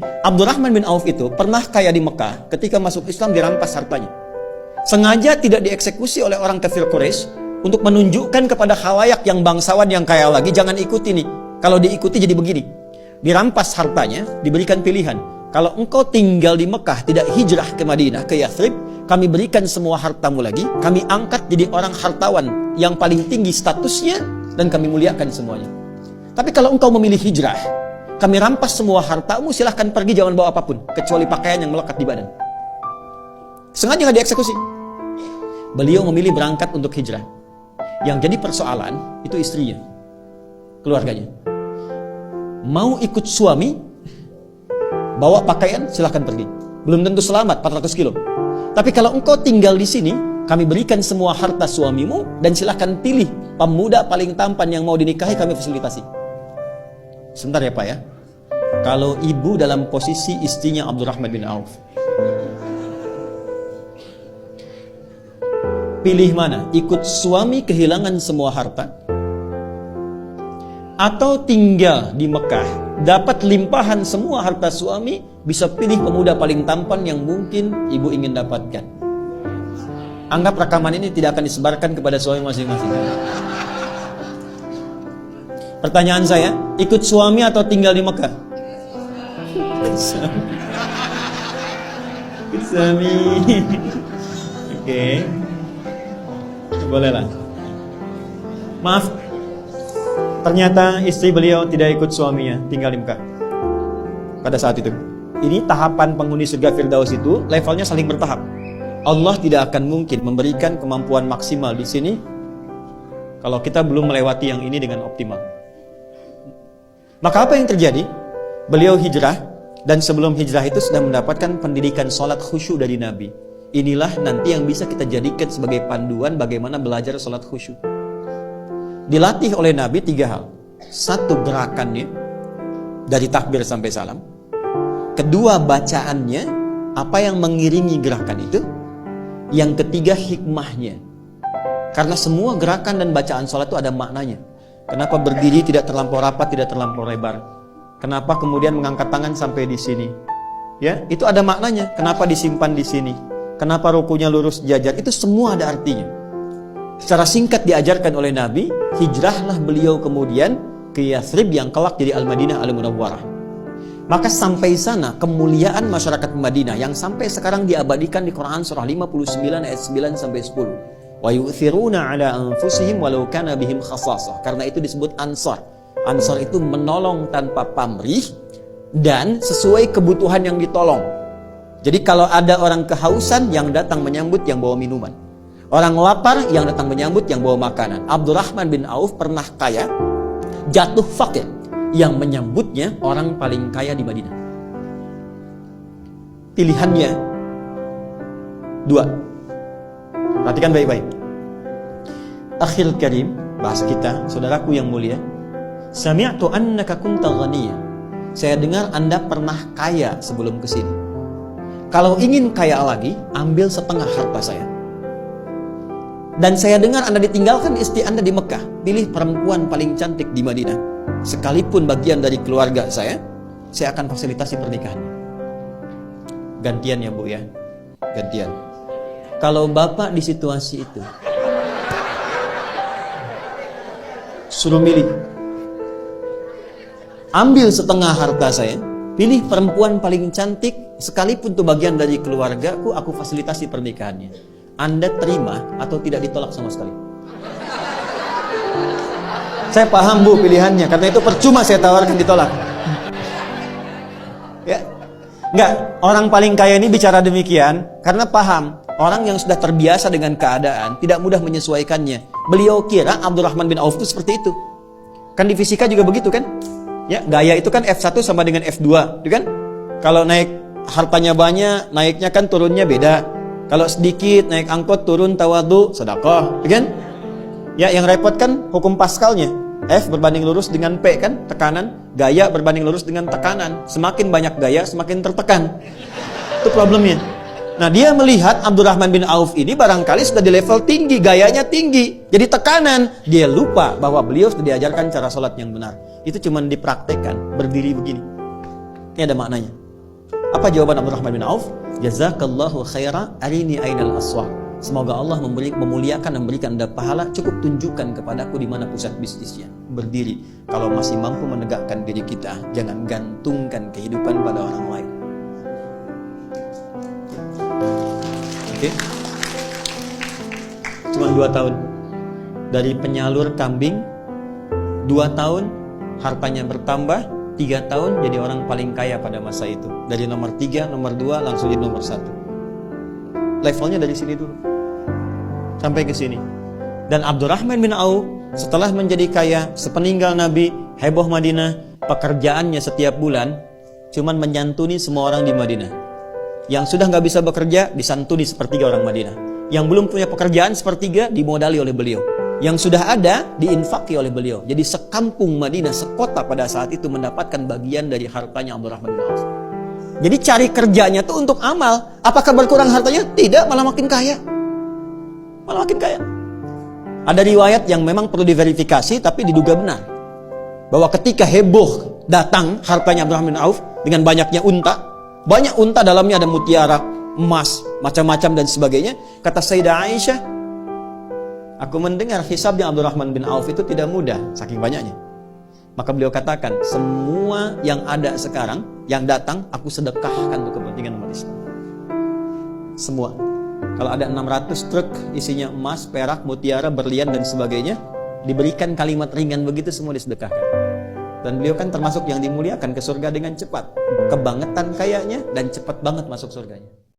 Abdurrahman bin Auf itu pernah kaya di Mekah, ketika masuk Islam dirampas hartanya. Sengaja tidak dieksekusi oleh orang kafir Quraisy untuk menunjukkan kepada khalayak yang bangsawan yang kaya lagi, jangan ikuti nih. Kalau diikuti jadi begini. Dirampas hartanya, diberikan pilihan. Kalau engkau tinggal di Mekah, tidak hijrah ke Madinah, ke Yathrib, kami berikan semua hartamu lagi, kami angkat jadi orang hartawan yang paling tinggi statusnya, dan kami muliakan semuanya. Tapi kalau engkau memilih hijrah, kami rampas semua hartamu, silahkan pergi, jangan bawa apapun, kecuali pakaian yang melekat di badan. Sengaja nggak dieksekusi. Beliau memilih berangkat untuk hijrah. Yang jadi persoalan, itu istrinya, keluarganya. Mau ikut suami, bawa pakaian, silahkan pergi. Belum tentu selamat, 400 kilo. Tapi kalau engkau tinggal di sini, kami berikan semua harta suamimu, dan silahkan pilih pemuda paling tampan yang mau dinikahi, kami fasilitasi. Sebentar ya Pak ya. Kalau ibu dalam posisi istrinya Abdurrahman bin Auf, pilih mana? Ikut suami kehilangan semua harta, atau tinggal di Mekah dapat limpahan semua harta suami, bisa pilih pemuda paling tampan yang mungkin ibu ingin dapatkan. Anggap rekaman ini tidak akan disebarkan kepada suami masing-masing. Pertanyaan saya, ikut suami atau tinggal di Mekah? Ikut suami. Oke. Bolehlah. Maaf, ternyata istri beliau tidak ikut suaminya, tinggal di Mekah pada saat itu. Ini tahapan penghuni surga Firdaus itu levelnya saling bertahap. Allah tidak akan mungkin memberikan kemampuan maksimal di sini kalau kita belum melewati yang ini dengan optimal. Maka apa yang terjadi? Beliau hijrah, dan sebelum hijrah itu sudah mendapatkan pendidikan sholat khusyuk dari Nabi. Inilah nanti yang bisa kita jadikan sebagai panduan bagaimana belajar sholat khusyuk. Dilatih oleh Nabi 3 hal. 1, gerakannya dari takbir sampai salam. 2, bacaannya, apa yang mengiringi gerakan itu. Yang 3, hikmahnya. Karena semua gerakan dan bacaan sholat itu ada maknanya. Kenapa berdiri tidak terlampau rapat, tidak terlampau lebar? Kenapa kemudian mengangkat tangan sampai di sini? Ya, itu ada maknanya. Kenapa disimpan di sini? Kenapa rukunya lurus jajar? Itu semua ada artinya. Secara singkat diajarkan oleh Nabi, hijrahlah beliau kemudian ke Yathrib yang kelak jadi Al-Madinah Al-Munawwarah. Maka sampai sana kemuliaan masyarakat Madinah yang sampai sekarang diabadikan di Quran surah 59 ayat 9 sampai 10. Wa yu'thiruna 'ala anfusihim walau kana bihim khassasah. Karena itu disebut Ansar. Ansar itu menolong tanpa pamrih dan sesuai kebutuhan yang ditolong. Jadi kalau ada orang kehausan, yang datang menyambut yang bawa minuman. Orang lapar, yang datang menyambut yang bawa makanan. Abdurrahman bin Auf pernah kaya, jatuh fakir, yang menyambutnya orang paling kaya di Madinah. Pilihannya 2. Perhatikan baik-baik. Akhil karim, bahasa kita, saudaraku yang mulia. Sami'tu annaka kunta ghaniyya. Saya dengar Anda pernah kaya sebelum kesini. Kalau ingin kaya lagi, ambil setengah harta saya. Dan saya dengar Anda ditinggalkan istri Anda di Mekah. Pilih perempuan paling cantik di Madinah. Sekalipun bagian dari keluarga saya akan fasilitasi pernikahan. Gantian ya Bu ya. Gantian. Kalau Bapak di situasi itu, suruh milih. Ambil setengah harta saya, pilih perempuan paling cantik, sekalipun itu bagian dari keluargaku, aku fasilitasi pernikahannya. Anda terima atau tidak ditolak sama sekali? Saya paham Bu pilihannya, karena itu percuma saya tawarkan ditolak. Ya, enggak, orang paling kaya ini bicara demikian karena paham. Orang yang sudah terbiasa dengan keadaan tidak mudah menyesuaikannya. Beliau kira Abdurrahman bin Auf itu seperti itu. Kan di fisika juga begitu kan? Ya, gaya itu kan F1 sama dengan F2, gitu kan? Kalau naik hartanya banyak, naiknya kan turunnya beda. Kalau sedikit naik angkot turun tawadu, sedekah, gitu kan? Ya, yang repot kan hukum Pascalnya. F berbanding lurus dengan P kan, tekanan. Gaya berbanding lurus dengan tekanan. Semakin banyak gaya, semakin tertekan. Itu problemnya. Nah, dia melihat Abdurrahman bin Auf ini barangkali sudah di level tinggi, gayanya tinggi, jadi tekanan. Dia lupa bahwa beliau sudah diajarkan cara sholat yang benar. Itu cuma dipraktekkan, berdiri begini. Ini ada maknanya. Apa jawaban Abdurrahman bin Auf? Jazakallahu khaira arini ainal aswaq. Semoga Allah memuliakan dan memberikan Anda pahala. Cukup tunjukkan kepadaku di mana pusat bisnisnya. Berdiri. Kalau masih mampu menegakkan diri kita, jangan gantungkan kehidupan pada orang lain. Oke? Cuma 2 tahun. Dari penyalur kambing, 2 tahun hartanya bertambah, 3 tahun jadi orang paling kaya pada masa itu. Dari nomor 3, nomor 2 langsung jadi nomor 1. Levelnya dari sini dulu sampai ke sini. Dan Abdurrahman bin Auf setelah menjadi kaya, sepeninggal Nabi, heboh Madinah, pekerjaannya setiap bulan cuman menyantuni semua orang di Madinah. Yang sudah nggak bisa bekerja disantuni sepertiga orang Madinah. Yang belum punya pekerjaan sepertiga dimodali oleh beliau. Yang sudah ada diinfaki oleh beliau. Jadi sekampung Madinah, sekota pada saat itu mendapatkan bagian dari hartanya Abdurrahman bin Auf. Jadi cari kerjanya tuh untuk amal. Apakah berkurang hartanya? Tidak, malah makin kaya. Malah makin kaya. Ada riwayat yang memang perlu diverifikasi tapi diduga benar. Bahwa ketika heboh datang hartanya Abdurrahman bin Auf dengan banyaknya unta, banyak unta dalamnya ada mutiara, emas, macam-macam dan sebagainya. Kata Sayyidah Aisyah, aku mendengar hisabnya Abdurrahman bin Auf itu tidak mudah, saking banyaknya. Maka beliau katakan, semua yang ada sekarang, yang datang, aku sedekahkan untuk kepentingan umat Islam. Semua. Kalau ada 600 truk isinya emas, perak, mutiara, berlian dan sebagainya, diberikan kalimat ringan begitu semua disedekahkan. Dan beliau kan termasuk yang dimuliakan ke surga dengan cepat. Kebangetan kayanya dan cepat banget masuk surganya.